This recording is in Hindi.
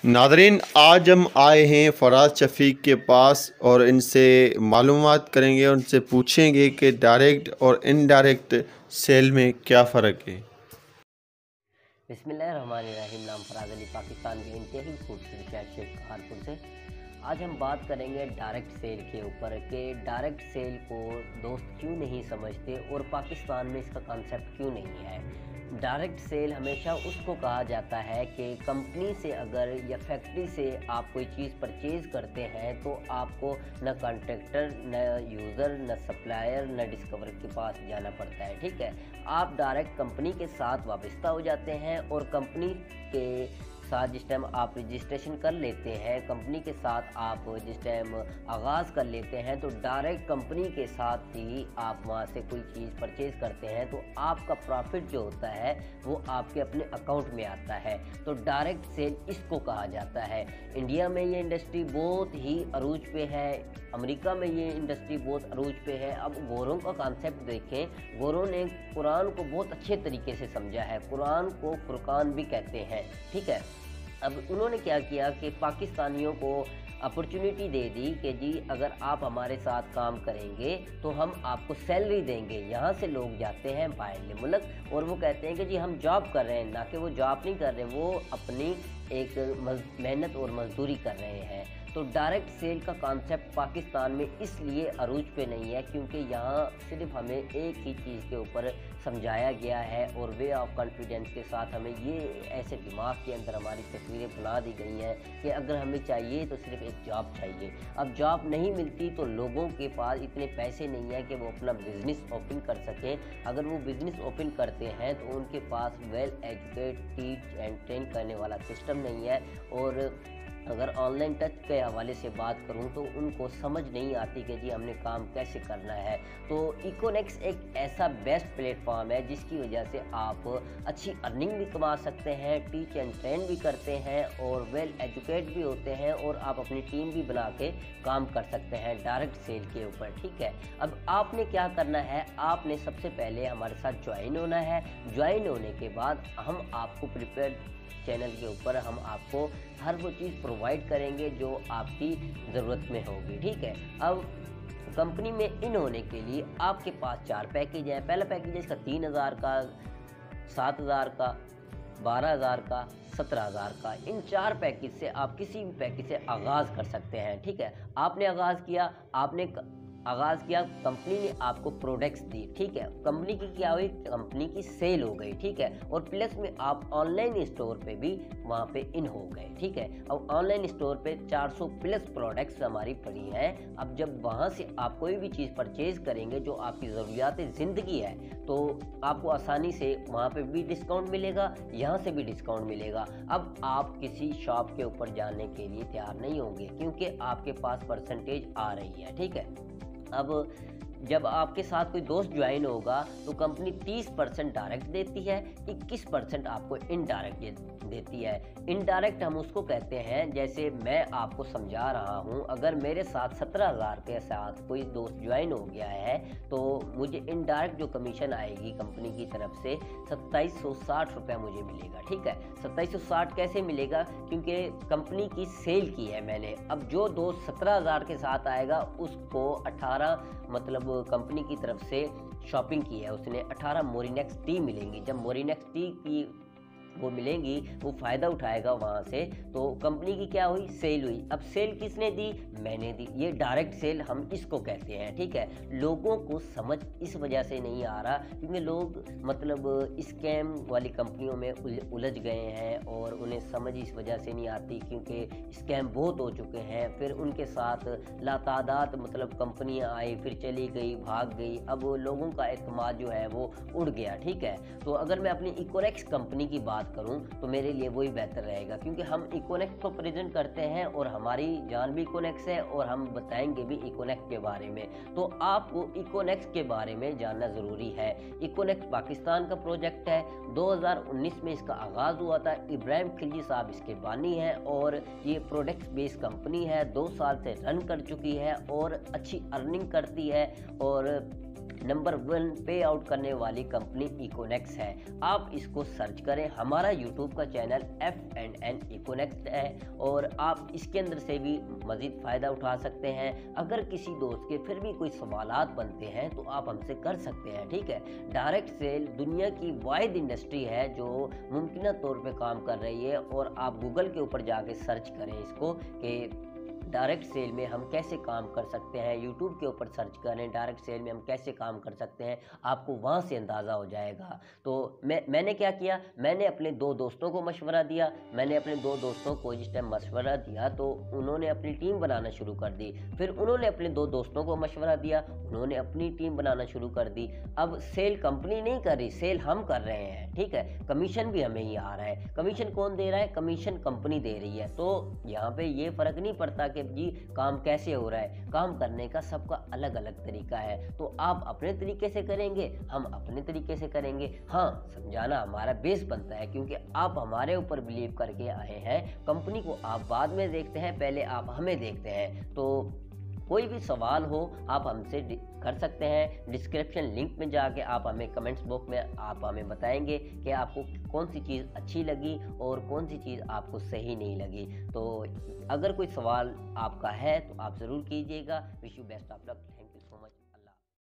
नादरीन, आज हम आए हैं फराज शफ़ीक के पास और इनसे मालूमात करेंगे, उनसे पूछेंगे कि डायरेक्ट और इनडायरेक्ट सेल में क्या फ़र्क है। बिस्मिल्लाहिर्रहमानिर्रहीम। नाम फराज अली, पाकिस्तान के इंतहाई खूबसूरत शहर शेखरपुर से। आज हम बात करेंगे डायरेक्ट सेल के ऊपर कि डायरेक्ट सेल को दोस्त क्यों नहीं समझते और पाकिस्तान में इसका कॉन्सेप्ट क्यों नहीं है। डायरेक्ट सेल हमेशा उसको कहा जाता है कि कंपनी से अगर या फैक्ट्री से आप कोई चीज़ परचेज़ करते हैं तो आपको न कॉन्ट्रैक्टर, न यूज़र, न सप्लायर, न डिस्कवर के पास जाना पड़ता है। ठीक है, आप डायरेक्ट कंपनी के साथ वाबस्ता हो जाते हैं और कंपनी के साथ जिस टाइम आप रजिस्ट्रेशन कर लेते हैं, कंपनी के साथ आप जिस टाइम आगाज़ कर लेते हैं तो डायरेक्ट कंपनी के साथ ही आप वहाँ से कोई चीज़ परचेज़ करते हैं तो आपका प्रॉफिट जो होता है वो आपके अपने अकाउंट में आता है। तो डायरेक्ट सेल इसको कहा जाता है। इंडिया में ये इंडस्ट्री बहुत ही अरूज पे है, अमेरिका में ये इंडस्ट्री बहुत अरूज पे है। अब गोरों का कॉन्सेप्ट देखें, गोरों ने कुरान को बहुत अच्छे तरीके से समझा है, कुरान को फुरकान भी कहते हैं। ठीक है, अब उन्होंने क्या किया कि पाकिस्तानियों को अपॉर्चुनिटी दे दी कि जी अगर आप हमारे साथ काम करेंगे तो हम आपको सैलरी देंगे। यहाँ से लोग जाते हैं बाहर मुल्क और वो कहते हैं कि जी हम जॉब कर रहे हैं, ना कि वो जॉब नहीं कर रहे, वो अपनी एक मेहनत और मजदूरी कर रहे हैं। तो डायरेक्ट सेल का कॉन्सेप्ट पाकिस्तान में इसलिए अरूज पे नहीं है क्योंकि यहाँ सिर्फ हमें एक ही चीज़ के ऊपर समझाया गया है और वे ऑफ कॉन्फिडेंस के साथ हमें ये ऐसे दिमाग के अंदर हमारी तस्वीरें बना दी गई हैं कि अगर हमें चाहिए तो सिर्फ एक जॉब चाहिए। अब जॉब नहीं मिलती तो लोगों के पास इतने पैसे नहीं है कि वो अपना बिज़नेस ओपन कर सकें। अगर वो बिज़नेस ओपन करते हैं तो उनके पास well educate, teach and train करने वाला सिस्टम नहीं है। और अगर ऑनलाइन टच के हवाले से बात करूं तो उनको समझ नहीं आती कि जी हमने काम कैसे करना है। तो इकोनेक्स एक ऐसा बेस्ट प्लेटफॉर्म है जिसकी वजह से आप अच्छी अर्निंग भी कमा सकते हैं, टीच एंड ट्रेन भी करते हैं और वेल एजुकेट भी होते हैं और आप अपनी टीम भी बना के काम कर सकते हैं डायरेक्ट सेल के ऊपर। ठीक है, अब आपने क्या करना है, आपने सबसे पहले हमारे साथ ज्वाइन होना है। ज्वाइन होने के बाद हम आपको प्रिपेयर चैनल के ऊपर हम आपको हर वो चीज़ प्रोवाइड करेंगे जो आपकी ज़रूरत में होगी। ठीक है, अब कंपनी में इन होने के लिए आपके पास 4 पैकेज हैं। पहला पैकेज है इसका 3000 का, 7000 का, 12000 का, 17000 का। इन 4 पैकेज से आप किसी भी पैकेज से आगाज़ कर सकते हैं। ठीक है, आपने आगाज़ किया, कंपनी ने आपको प्रोडक्ट्स दी। ठीक है, कंपनी की क्या हुई, कंपनी की सेल हो गई। ठीक है, और प्लस में आप ऑनलाइन स्टोर पे भी वहाँ पे इन हो गए। ठीक है, अब ऑनलाइन स्टोर पे 400 प्लस प्रोडक्ट्स हमारी पड़ी हैं। अब जब वहाँ से आप कोई भी चीज़ परचेज करेंगे जो आपकी ज़रूरियात ज़िंदगी है तो आपको आसानी से वहाँ पे भी डिस्काउंट मिलेगा, यहाँ से भी डिस्काउंट मिलेगा। अब आप किसी शॉप के ऊपर जाने के लिए तैयार नहीं होंगे क्योंकि आपके पास परसेंटेज आ रही है। ठीक है, अब जब आपके साथ कोई दोस्त ज्वाइन होगा तो कंपनी 30% डायरेक्ट देती है, 21% आपको इनडायरेक्ट देती है। इनडायरेक्ट हम उसको कहते हैं, जैसे मैं आपको समझा रहा हूँ, अगर मेरे साथ 17000 के साथ कोई दोस्त ज्वाइन हो गया है तो मुझे इनडायरेक्ट जो कमीशन आएगी कंपनी की तरफ से 2760 रुपये मुझे मिलेगा। ठीक है, 2760 कैसे मिलेगा, क्योंकि कंपनी की सेल की है मैंने। अब जो दोस्त 17000 के साथ आएगा उसको 18 मतलब कंपनी की तरफ से शॉपिंग की है उसने, 18 मोरिनेक्स टी मिलेंगी। जब मोरिनेक्स टी की वो मिलेंगी वो फ़ायदा उठाएगा वहाँ से, तो कंपनी की क्या हुई, सेल हुई। अब सेल किसने दी, मैंने दी। ये डायरेक्ट सेल हम इसको कहते हैं। ठीक है, लोगों को समझ इस वजह से नहीं आ रहा क्योंकि लोग मतलब स्कैम वाली कंपनियों में उलझ गए हैं और उन्हें समझ इस वजह से नहीं आती क्योंकि स्कैम बहुत हो चुके हैं। फिर उनके साथ लातादाद मतलब कंपनियाँ आई, फिर चली गई, भाग गई। अब लोगों का एतमाद जो है वो उड़ गया। ठीक है, तो अगर मैं अपनी इकोनेक्स कंपनी की बात करूं तो मेरे लिए वही बेहतर रहेगा क्योंकि हम इकोनेक्स को प्रेजेंट करते हैं और हमारी जान भी इकोनेक्स है और हम बताएंगे भी इकोनेक्स के बारे में। तो आपको इकोनेक्स के बारे में जानना ज़रूरी है। इकोनेक्स पाकिस्तान का प्रोजेक्ट है, 2019 में इसका आगाज़ हुआ था। इब्राहिम खिलजी साहब इसके बानी हैं और ये प्रोडक्ट बेस्ड कंपनी है, 2 साल से रन कर चुकी है और अच्छी अर्निंग करती है और नंबर 1 पे आउट करने वाली कंपनी इकोनेक्स है। आप इसको सर्च करें, हमारा यूट्यूब का चैनल F&N इकोनेक्स है और आप इसके अंदर से भी मज़ीद फ़ायदा उठा सकते हैं। अगर किसी दोस्त के फिर भी कोई सवालात बनते हैं तो आप हमसे कर सकते हैं, ठीक है। डायरेक्ट सेल दुनिया की वाहिद इंडस्ट्री है जो मुमकिन तौर पे काम कर रही है, और आप गूगल के ऊपर जाके सर्च करें इसको कि डायरेक्ट सेल में हम कैसे काम कर सकते हैं। यूट्यूब के ऊपर सर्च करें डायरेक्ट सेल में हम कैसे काम कर सकते हैं, आपको वहाँ से अंदाज़ा हो जाएगा। तो मैंने क्या किया, मैंने अपने 2 दोस्तों को मशवरा दिया। मैंने अपने 2 दोस्तों को जिस टाइम मशवरा दिया तो उन्होंने अपनी टीम बनाना शुरू कर दी। फिर उन्होंने अपने 2 दोस्तों को मशवरा दिया, उन्होंने अपनी टीम बनाना शुरू कर दी। अब सेल कंपनी नहीं कर रही, सेल हम कर रहे हैं, ठीक है। कमीशन भी हमें ही आ रहा है। कमीशन कौन दे रहा है? कमीशन कंपनी दे रही है। तो यहाँ पे ये फ़र्क नहीं पड़ता कि जी काम कैसे हो रहा है, काम करने का सबका अलग अलग तरीका है। तो आप अपने तरीके से करेंगे, हम अपने तरीके से करेंगे। हाँ, समझाना हमारा बेस बनता है क्योंकि आप हमारे ऊपर बिलीव करके आए हैं। कंपनी को आप बाद में देखते हैं, पहले आप हमें देखते हैं। तो कोई भी सवाल हो आप हमसे कर सकते हैं। डिस्क्रिप्शन लिंक में जाके आप हमें कमेंट्स बॉक्स में आप हमें बताएंगे कि आपको कौन सी चीज़ अच्छी लगी और कौन सी चीज़ आपको सही नहीं लगी। तो अगर कोई सवाल आपका है तो आप ज़रूर कीजिएगा। Wish you best of luck.